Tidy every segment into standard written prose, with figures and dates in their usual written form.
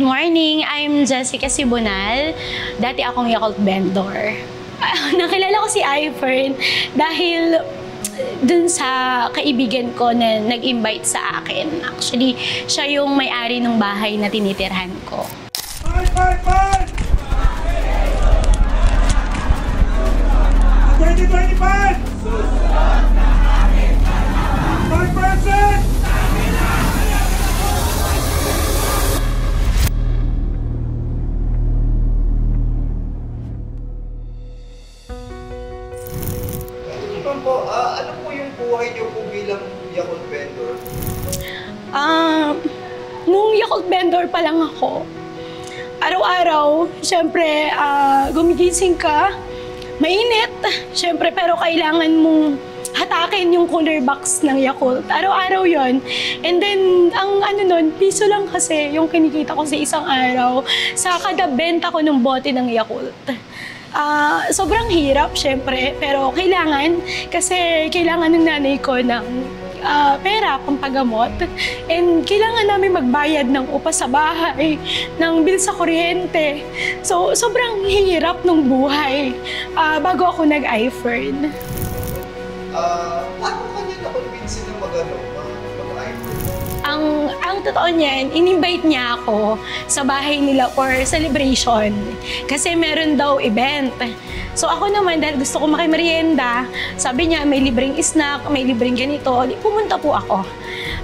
Good morning, I'm Jessica Sibonal. Dati akong Yakult vendor. Nakilala ko si Ifern dahil dun sa kaibigan ko na nag-invite sa akin. Actually, siya yung may-ari ng bahay na tinitirhan ko. Fight! 2025! 5%! Ano po yung buhay niyo po bilang Yakult vendor? Nung Yakult vendor pa lang ako, araw-araw, syempre, gumigising ka, mainit, syempre, pero kailangan mong hatakin yung cooler box ng Yakult. Araw-araw yon. And then, ang piso lang kasi yung kinikita ko sa isang araw sa kada benta ko ng bote ng Yakult. Sobrang hirap, syempre, pero kailangan kasi kailangan ng nanay ko ng pera, pampagamot. And kailangan namin magbayad ng upa sa bahay, ng bill sa kuryente. So, sobrang hirap ng buhay bago ako nag-Ifern. Paano kanya na-convince na mag-Ifern? Ang totoo niyan, in-invite niya ako sa bahay nila for celebration. Kasi meron daw event. So ako naman, dahil gusto ko makimerienda, sabi niya may libreng snack, may libreng ganito, pumunta po ako.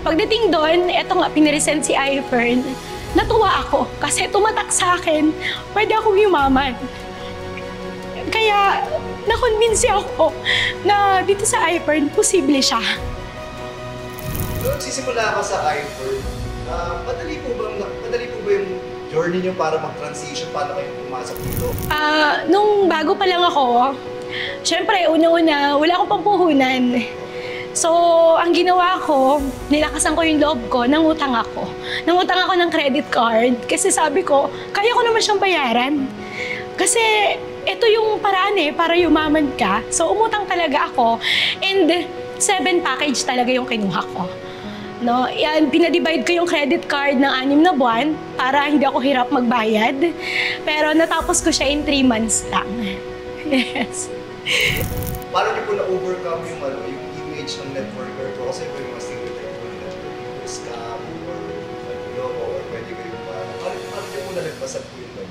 Pagdating doon, eto nga, piniresent si Ifern. Natuwa ako kasi tumatak sa akin, pwede akong yumaman. Kaya na-convince ako na dito sa Ifern, posible siya. Noong sisimula ka sa Ifern, madali po ba yung journey niyo para mag-transition? Paano kayo pumasok dito? Nung bago pa lang ako, syempre, una-una, wala akong pampuhunan. So, ang ginawa ko, nilakasan ko yung loob ko, nangutang ako. Nangutang ako ng credit card kasi sabi ko, kaya ko naman siyang bayaran. Kasi ito yung paraan para yumaman ka. So, umutang talaga ako. And 7 package talaga yung kinuha ko. No, yan, pinadivide ko yung credit card ng 6 na buwan para hindi ako hirap magbayad. Pero natapos ko siya in 3 months lang. Yes. Paano niyo po na-overcome yung image ng networker ko? Kasi may mga stereotype po na scam or or pwede kayo paano niyo po nalagpasan po yun?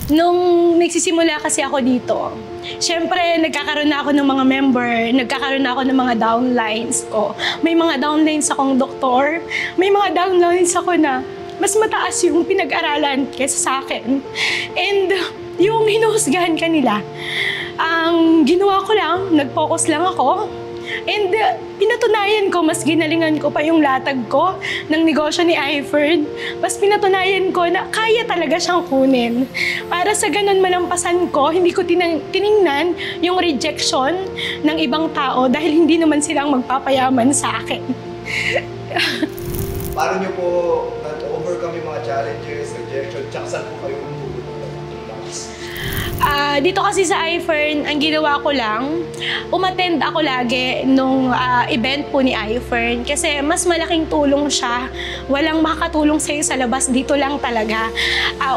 Nung nagsisimula kasi ako dito, syempre nagkakaroon na ako ng mga member, nagkakaroon na ako ng mga downlines ko. May mga downlines akong doktor, may mga downlines ako na mas mataas yung pinag-aralan kaysa sa akin. And yung hinuhusgahan kanila, ang ginawa ko lang, nag-focus lang ako. And pinatunayan ko, mas ginalingan ko pa yung latag ko ng negosyo ni Ifern. Mas pinatunayan ko na kaya talaga siyang kunin. Para sa ganun malampasan ko, hindi ko tiningnan yung rejection ng ibang tao dahil hindi naman silang magpapayaman sa akin. Paano niyo po na-overcome yung mga challenges, rejection, tsaka saan po kayo dito kasi sa Ifern, ang ginawa ko lang, umattend ako lagi nung event po ni Ifern kasi mas malaking tulong siya. Walang makakatulong sa'yo sa labas, dito lang talaga.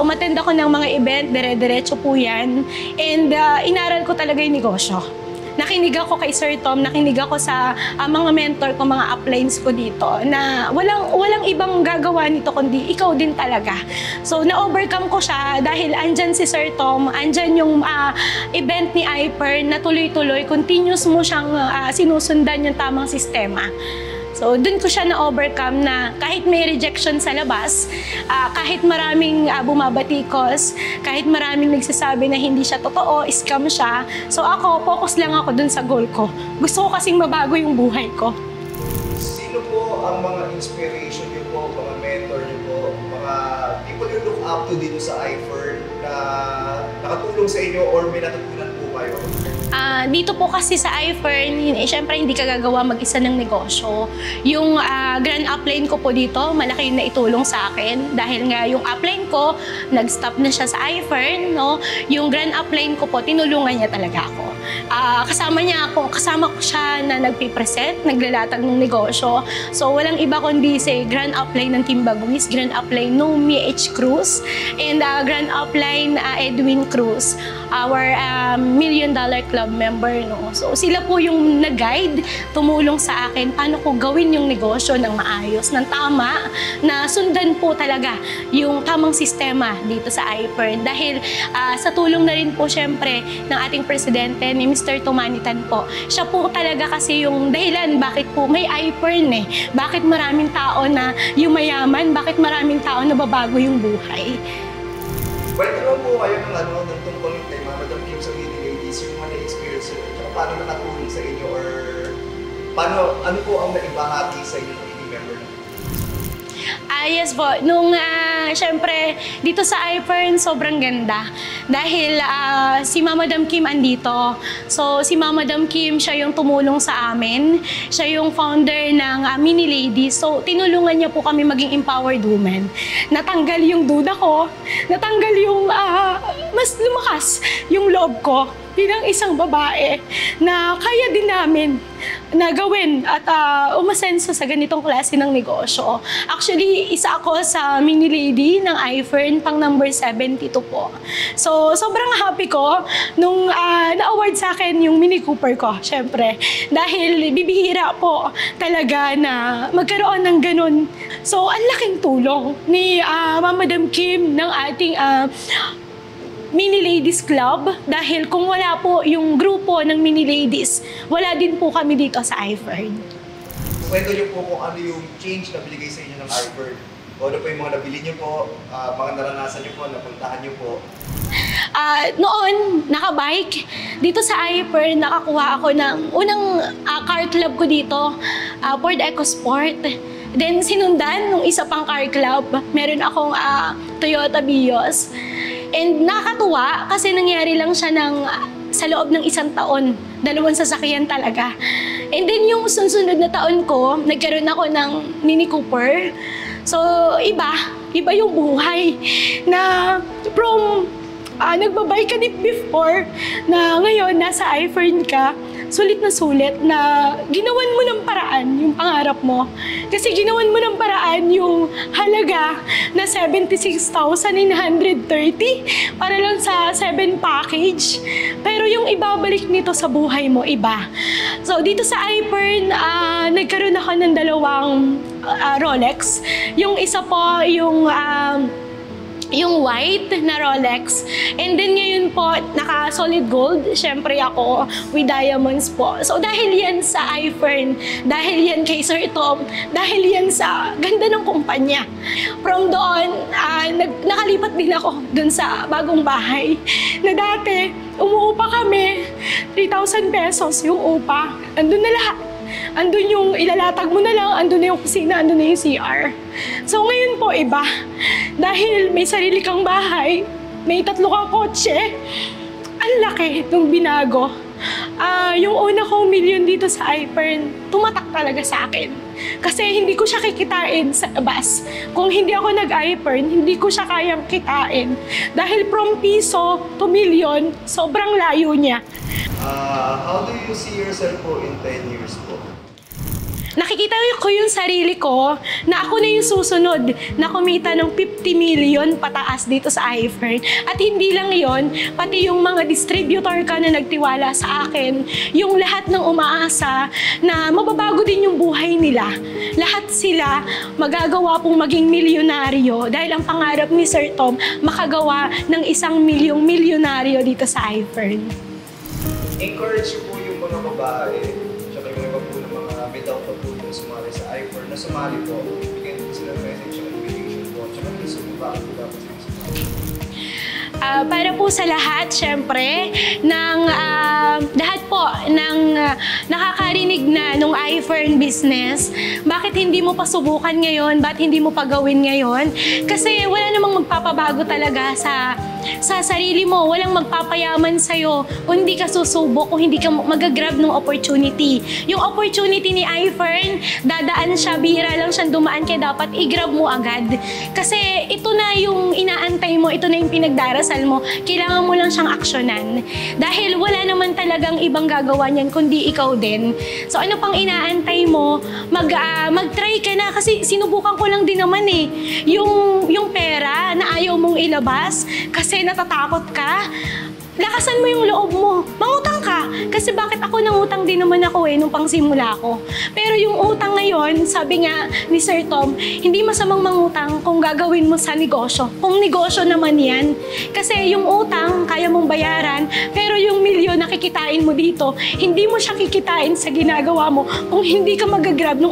Umattend ako ng mga event, dire-diretso po yan. And inaral ko talaga yung negosyo. Nakinig ako kay Sir Tom, nakinig ako sa mga mentor ko, mga uplines ko dito na walang ibang gagawa nito kundi ikaw din talaga. So na-overcome ko siya dahil andyan si Sir Tom, andyan yung event ni Ifern na tuloy-tuloy, continuous mo siyang sinusundan yung tamang sistema. So, dun ko siya na-overcome na kahit may rejection sa labas, kahit maraming bumabatikos, kahit maraming nagsasabi na hindi siya totoo, scam siya. So, ako, focus lang ako dun sa goal ko. Gusto ko kasing mabago yung buhay ko. Sino po ang mga inspiration niyo po, mga mentor niyo po, mga people you look up to dito sa Ifern na nakatulong sa inyo or may natutunan po kayo? Dito po kasi sa Ifern, syempre hindi ka gagawa mag-isa ng negosyo. Yung grand upline ko po dito, malaki yung naitulong sa akin. Dahil nga yung upline ko, nag-stop na siya sa Ifern, no? Yung grand upline ko po, tinulungan niya talaga ako. kasama ko siya na nagpipresent, naglalatag ng negosyo. So walang iba kundi si Grand Upline ng Team Bagwis, Grand Upline Nomi H. Cruz, and Grand Upline Edwin Cruz, our $1 Million Club member. No? So sila po yung nag-guide, tumulong sa akin paano ko gawin yung negosyo ng maayos, ng tama, na sundan po talaga yung tamang sistema dito sa iFern. Dahil sa tulong na rin po syempre ng ating presidente, ni Mr. Tumanitan po. Siya po talaga kasi yung dahilan bakit po may iFern eh. Bakit maraming tao na yumayaman, bakit maraming tao na babago yung buhay. Kwento naman po kayo ng tungkol kay Madam Kim sa Mini Ladies, yung mga na-experience nyo, tsaka paano nakatulong sa inyo, or ano po ang naibahagi sa inyo ng any member ng Yes po. Nung syempre dito sa iFern sobrang ganda dahil si Madam Kim andito. So si Madam Kim, siya yung tumulong sa amin. Siya yung founder ng Mini Ladies. So tinulungan niya po kami maging empowered women. Natanggal yung duda ko, natanggal yung mas lumakas yung loob ko bilang isang babae na kaya din namin na gawin at umasenso sa ganitong klase ng negosyo. Actually, isa ako sa Mini Lady ng iFern, pang number 72 po. So, sobrang happy ko nung na-award sa akin yung Mini Cooper ko, syempre. Dahil bibihira po talaga na magkaroon ng ganun. So, ang laking tulong ni Madam Kim ng ating Mini Ladies Club, dahil kung wala po yung grupo ng Mini Ladies, wala din po kami dito sa iFern. Kwento niyo po kung ano yung change na binigay sa inyo ng iFern. O ano po yung mga nabili niyo po, mga naranasan niyo po, napuntahan niyo po. Noon, nakabike. Dito sa iFern, nakakuha ako ng unang car club ko dito, Ford EcoSport. Then sinundan nung isa pang car club, meron akong Toyota Vios. And nakakatuwa kasi nangyari lang siya sa loob ng 1 taon. 2 sasakyan talaga. And then yung susunod na taon ko, nagkaroon ako ng Mini Cooper. So iba yung buhay na from nagbabike ka before na ngayon nasa iFern ka, sulit na ginawan mo ng paraan yung pangarap mo. Kasi ginawan mo ng paraan yung halaga na 76,930 para lang sa 7 package. Pero yung ibabalik nito sa buhay mo, iba. So dito sa iFern, nagkaroon ako ng 2 Rolex. Yung isa po, yung white na Rolex. And then ngayon po, naka-solid gold. Siyempre ako, with diamonds po. So dahil yan sa iFern, dahil yan kay Sir Tom, dahil yan sa ganda ng kumpanya. From doon, nakalipat din ako dun sa bagong bahay. Na dati, umuupa kami, 3,000 pesos yung upa. Andun na lahat. Andun yung ilalatag mo na lang, andun na yung kusina, andun na yung CR. So ngayon po iba. Dahil may sarili kang bahay, may 3 kang kotse, ang laki nung binago. Yung una kong milyon dito sa iFern, tumatak talaga sa akin. Kasi hindi ko siya kikitain sa labas. Kung hindi ako nag-iFern, hindi ko siya kayang kitain. Dahil from piso to milyon, sobrang layo niya. How do you see yourself po in 10 years po? Nakikita ko yung sarili ko na ako na yung susunod na kumita ng 50 million pataas dito sa iFern. At hindi lang yon, pati yung mga distributor ka na nagtiwala sa akin, yung lahat ng umaasa na mababago din yung buhay nila. Lahat sila magagawa pong maging milyonaryo dahil ang pangarap ni Sir Tom makagawa ng 1 milyong milyonaryo dito sa iFern. Encourage po yung mga babae, tsaka yung iba po ng mga without po yung sumali sa iFern, na sumali po, bigyan po sila ng message, tsaka invitation po, tsaka reason po bakit po dapat sila sumali. Para po sa lahat, syempre, lahat po ng nakakarinig na nung iFern business, bakit hindi mo pa subukan ngayon? Bakit hindi mo pa gawin ngayon? Kasi wala namang magpapabago talaga sa sarili mo. Walang magpapayaman sa'yo kung hindi ka susubok, kung hindi ka magagrab ng opportunity. Yung opportunity ni iFern, dadaan siya, bihira lang siyang dumaan, kaya dapat i-grab mo agad. Kasi ito na yung inaantay mo mo, ito na yung pinagdarasal mo, kailangan mo lang siyang aksyonan. Dahil wala naman talagang ibang gagawa niyan kundi ikaw din. So ano pang inaantay mo? Mag-try ka na kasi sinubukan ko lang din naman eh. Yung pera na ayaw mong ilabas kasi natatakot ka. Lakasan mo yung loob mo. Mangutang ka. Kasi bakit ako nangutang din naman ako nung pangsimula ko. Pero yung utang ngayon, sabi nga ni Sir Tom, hindi masamang mangutang kung gagawin mo sa negosyo. Kung negosyo naman yan. Kasi yung utang, kaya mong bayaran, pero yung milyon na kikitain mo dito, hindi mo siya kikitain sa ginagawa mo kung hindi ka magagrab ng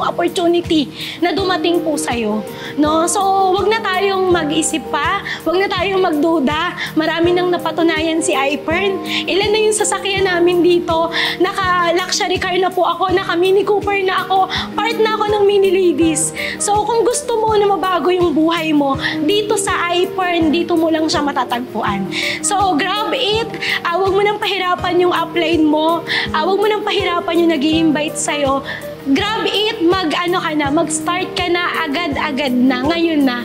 opportunity na dumating po sa'yo. No? So, wag na tayong mag-isip pa, wag na tayong magduda. Marami nang napatunayan si iFern. Ilan na yung sasakyan namin dito. Naka-luxury car na po ako, naka-Mini Cooper na ako, part na ako ng Mini Ladies. So kung gusto mo na mabago yung buhay mo, dito sa iFern, dito mo lang siya matatagpuan. So grab it. Huwag mo nang pahirapan yung upline mo. Huwag mo nang pahirapan yung nag-i-invite sa'yo. Grab it, mag-start ka na agad-agad na, ngayon na.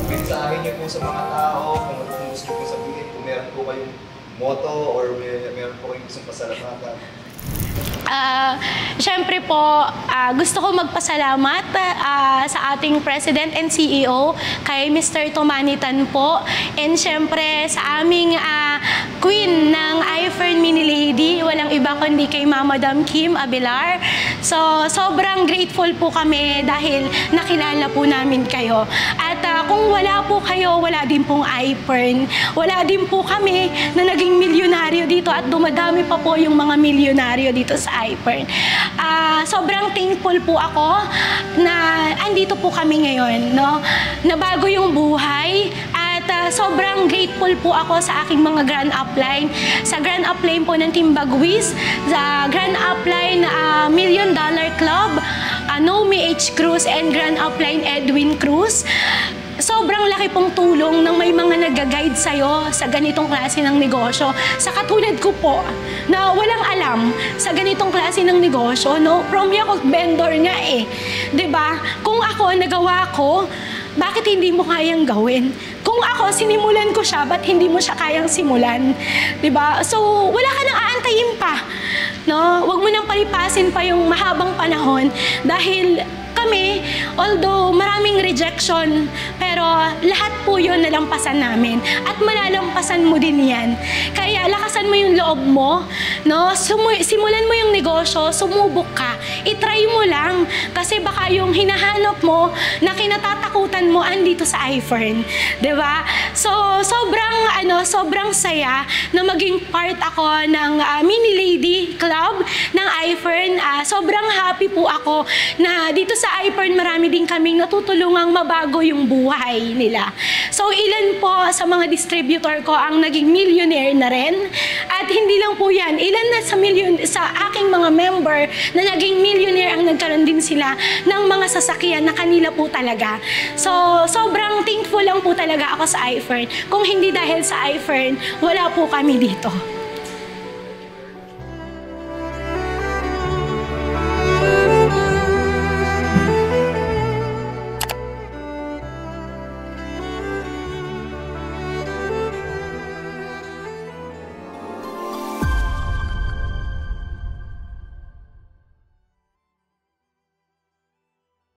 Mensahe niyo po sa mga tao, kung gusto po sabihin, kung meron po kayong motto or meron po kayong gustong pasalamatan. Siyempre po, gusto ko magpasalamat sa ating President and CEO, kay Mr. Tomanitan po. And siyempre sa aming Queen ng iFern Mini Lady, walang iba kundi kay Madam Kim Abelar. So, sobrang grateful po kami dahil nakilala po namin kayo. At kung wala po kayo, wala din pong iFern. Wala din po kami na naging milyonaryo dito at dumadami pa po yung mga milyonaryo dito sa iFern. Sobrang thankful po ako na andito po kami ngayon, no? Nabago yung buhay at sobrang grateful po ako sa aking mga grand upline. Sa grand upline po ng Team Bagwis, sa grand upline $1 Million Club, Nomi H. Cruz and grand upline Edwin Cruz. Sobrang laki pong tulong ng may mga nag-guide sa'yo sa ganitong klase ng negosyo. Sa katulad ko po, na walang alam sa ganitong klase ng negosyo, no? From Yakult vendor nga eh. 'Di ba? Kung ako, nagawa ko, bakit hindi mo kayang gawin? Kung ako, sinimulan ko siya, ba't hindi mo siya kayang simulan? 'Di ba? So, wala ka nang aantayin pa. No? Huwag mo nang palipasin pa yung mahabang panahon dahil kami, although maraming rejection, pero lahat po yun nalampasan namin. At malalampasan mo din yan. Kaya lakasan mo yung loob mo, no? Simulan mo yung negosyo, sumubok ka. I-try mo lang. Kasi baka yung hinahanap mo na kinatatakutan mo andito sa iFern. Diba? So, sobrang saya na maging part ako ng Mini Lady Club ng iFern. Sobrang happy po ako na dito sa iFern marami din kaming natutulungang mabago yung buhay nila. So ilan po sa mga distributor ko ang naging millionaire na rin. At hindi lang po yan, ilan na sa aking mga member na naging millionaire ang nagkaroon din sila ng mga sasakyan na kanila po talaga. So sobrang thankful lang po talaga ako sa iFern. Kung hindi dahil sa iFern, wala po kami dito.